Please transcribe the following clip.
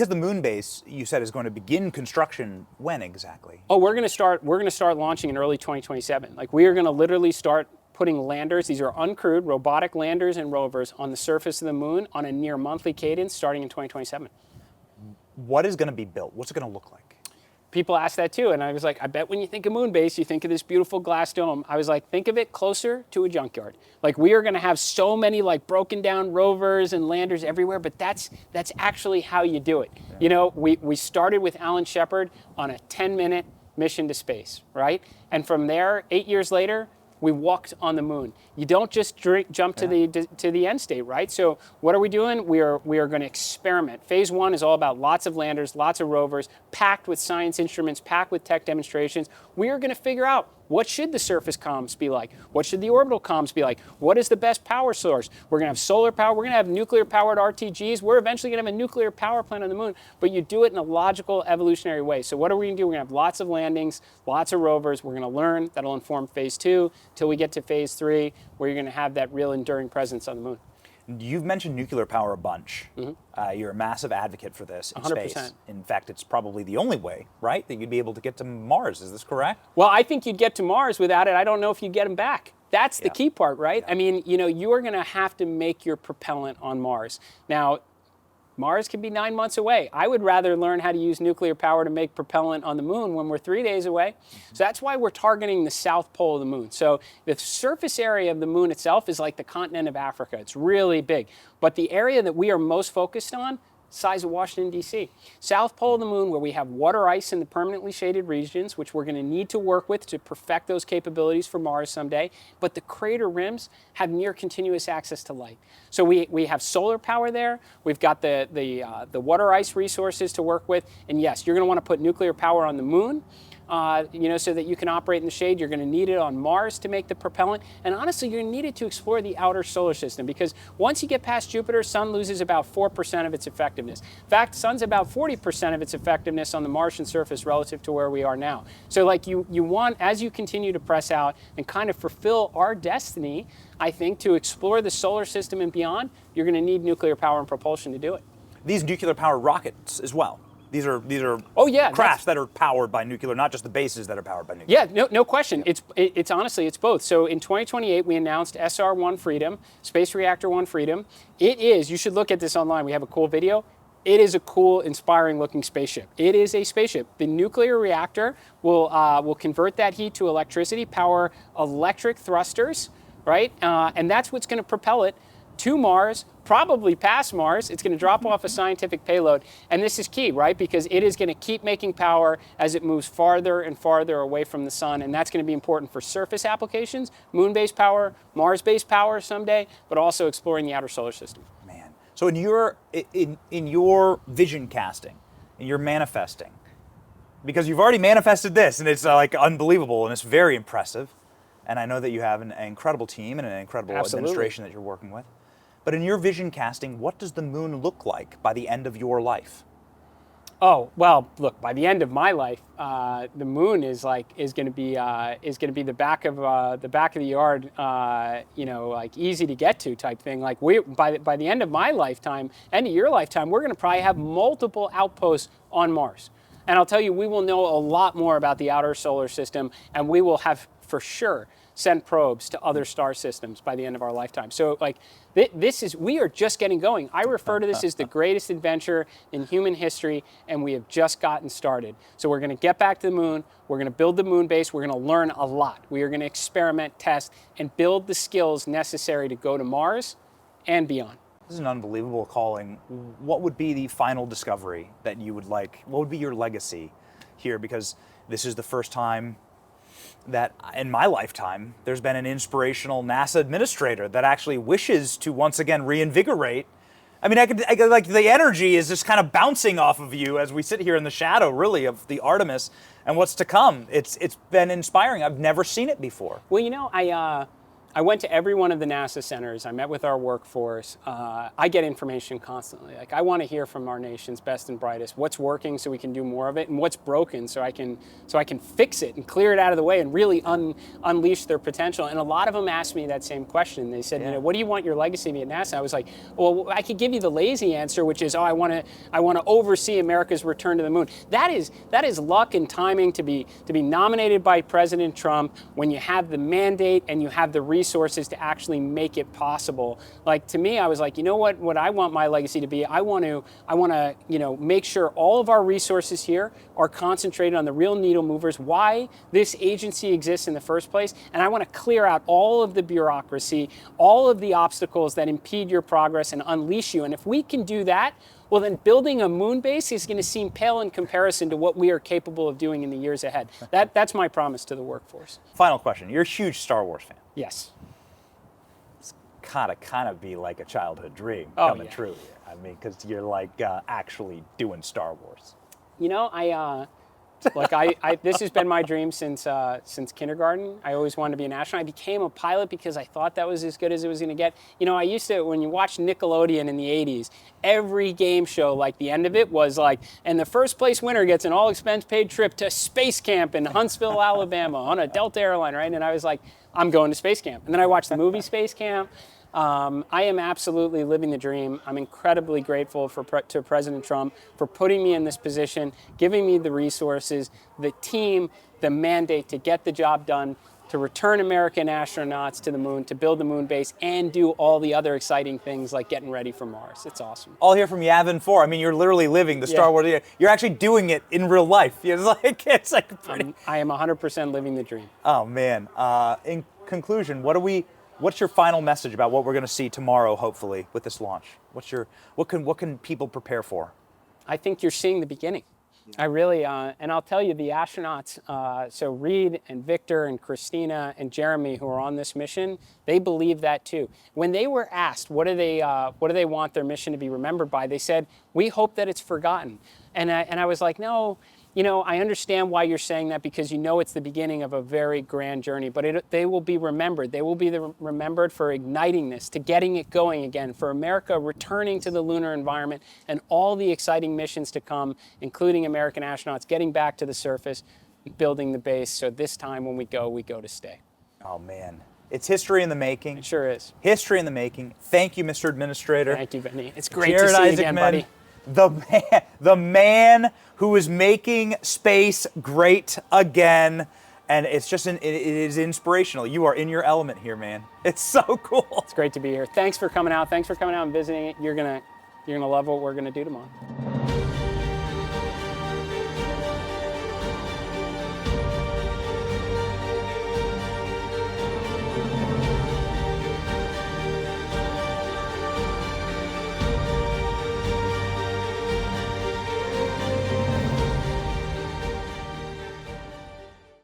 because the moon base, you said, is going to begin construction when exactly? Oh, we're going to start launching in early 2027. Like, we are going to literally start putting landers, these are uncrewed robotic landers and rovers, on the surface of the moon on a near monthly cadence starting in 2027. What is going to be built? What's it going to look like? People ask that too, and I was like, I bet when you think of moon base, you think of this beautiful glass dome. I was like, think of it closer to a junkyard. Like, we are going to have so many like broken down rovers and landers everywhere, but that's actually how you do it. Yeah. You know, we started with Alan Shepard on a 10-minute mission to space, right? And from there, 8 years later, we walked on the moon. You don't just jump to the end state, right? So what are we doing? We are going to experiment. Phase 1 is all about lots of landers, lots of rovers, packed with science instruments, packed with tech demonstrations. We are going to figure out, what should the surface comms be like? What should the orbital comms be like? What is the best power source? We're going to have solar power. We're going to have nuclear-powered RTGs. We're eventually going to have a nuclear power plant on the moon, but you do it in a logical, evolutionary way. So what are we going to do? We're going to have lots of landings, lots of rovers. We're going to learn. That'll inform phase 2 till we get to phase 3, where you're going to have that real enduring presence on the moon. You've mentioned nuclear power a bunch. Mm-hmm. You're a massive advocate for this in 100%. Space. In fact, it's probably the only way, right, that you'd be able to get to Mars. Is this correct? Well, I think you'd get to Mars without it. I don't know if you'd get them back. That's the key part, right? Yeah. I mean, you know, you are going to have to make your propellant on Mars. Now, Mars can be 9 months away. I would rather learn how to use nuclear power to make propellant on the moon when we're 3 days away. Mm-hmm. So that's why we're targeting the south pole of the moon. So the surface area of the moon itself is like the continent of Africa. It's really big. But the area that we are most focused on, size of Washington, D.C. South pole of the moon, where we have water ice in the permanently shaded regions, which we're going to need to work with to perfect those capabilities for Mars someday. But the crater rims have near continuous access to light. So we have solar power there. We've got the water ice resources to work with. And yes, you're going to want to put nuclear power on the moon. So that you can operate in the shade. You're going to need it on Mars to make the propellant. And honestly, you're going to need it to explore the outer solar system, because once you get past Jupiter, Sun loses about 4% of its effectiveness. In fact, Sun's about 40% of its effectiveness on the Martian surface relative to where we are now. So like you want, as you continue to press out and kind of fulfill our destiny, I think, to explore the solar system and beyond, you're going to need nuclear power and propulsion to do it. These nuclear powered rockets as well. These are crafts that are powered by nuclear, not just the bases that are powered by nuclear. Yeah, no question. Yeah. It's honestly, it's both. So in 2028, we announced SR-1 Freedom, Space Reactor 1 Freedom. It is, you should look at this online. We have a cool video. It is a cool, inspiring looking spaceship. It is a spaceship. The nuclear reactor will convert that heat to electricity, power electric thrusters, right? And that's what's going to propel it to Mars, probably past Mars. It's going to drop off a scientific payload. And this is key, right? Because it is going to keep making power as it moves farther and farther away from the sun. And that's going to be important for surface applications, moon-based power, Mars-based power someday, but also exploring the outer solar system. Man. So in your vision casting, in your manifesting, because you've already manifested this, and it's like unbelievable, and it's very impressive. And I know that you have an incredible team and an incredible administration that you're working with. But in your vision casting, what does the moon look like by the end of your life? Oh, well, look, by the end of my life, the moon is going to be the back of the yard, like easy to get to type thing. Like by the end of my lifetime, end of your lifetime, we're going to probably have multiple outposts on Mars. And I'll tell you, we will know a lot more about the outer solar system, and we will have for sure sent probes to other star systems by the end of our lifetime. So like we are just getting going. I refer to this as the greatest adventure in human history, and we have just gotten started. So we're going to get back to the moon. We're going to build the moon base. We're going to learn a lot. We are going to experiment, test, and build the skills necessary to go to Mars and beyond. This is an unbelievable calling. What would be the final discovery that you would like? What would be your legacy here? Because this is the first time that in my lifetime there's been an inspirational NASA administrator that actually wishes to once again reinvigorate. I mean, I could like the energy is just kind of bouncing off of you as we sit here in the shadow, really, of the Artemis and what's to come. It's been inspiring. I've never seen it before. Well, you know, I went to every one of the NASA centers. I met with our workforce. I get information constantly. Like, I want to hear from our nation's best and brightest. What's working so we can do more of it, and what's broken so I can fix it and clear it out of the way and really unleash their potential. And a lot of them asked me that same question. They said, what do you want your legacy to be at NASA? I was like, well, I could give you the lazy answer, which is, I want to oversee America's return to the moon. That is luck and timing to be nominated by President Trump when you have the mandate and you have the resources to actually make it possible. Like, to me, I was like, what I want my legacy to be, I want to make sure all of our resources here are concentrated on the real needle movers, why this agency exists in the first place, and I want to clear out all of the bureaucracy, all of the obstacles that impede your progress and unleash you. And if we can do that, well, then building a moon base is going to seem pale in comparison to what we are capable of doing in the years ahead. That's my promise to the workforce. Final question. You're a huge Star Wars fan. Yes. It's kind of be like a childhood dream coming true. I mean, because you're like actually doing Star Wars. This has been my dream since kindergarten. I always wanted to be an astronaut. I became a pilot because I thought that was as good as it was going to get. I used to, when you watch Nickelodeon in the 80s, every game show, like the end of it was like, and the first place winner gets an all expense paid trip to space camp in Huntsville, Alabama on a Delta airline, right? And I was like, I'm going to space camp. And then I watched the movie Space Camp. I am absolutely living the dream. I'm incredibly grateful to President Trump for putting me in this position, giving me the resources, the team, the mandate to get the job done, to return American astronauts to the moon, to build the moon base, and do all the other exciting things like getting ready for Mars. It's awesome. All here from Yavin 4. I mean, you're literally living the Star Wars. You're actually doing it in real life. It's like pretty... I am 100% living the dream. Oh, man. In conclusion, what's your final message about what we're going to see tomorrow, hopefully, with this launch? What can people prepare for? I think you're seeing the beginning. I really, and I'll tell you, the astronauts, so Reed and Victor and Christina and Jeremy, who are on this mission, they believe that too. When they were asked, what do they want their mission to be remembered by, they said, we hope that it's forgotten. And I was like, no. I understand why you're saying that, because it's the beginning of a very grand journey, but they will be remembered. They will be remembered for igniting this, to getting it going again, for America returning to the lunar environment and all the exciting missions to come, including American astronauts getting back to the surface, building the base. So this time when we go to stay. Oh, man. It's history in the making. It sure is. History in the making. Thank you, Mr. Administrator. Thank you, Vinny. It's great to see you again, buddy. The man who is making space great again, and it is inspirational. You are in your element here, man. It's so cool. It's great to be here. Thanks for coming out. Thanks for coming out and visiting. You're gonna love what we're gonna do tomorrow.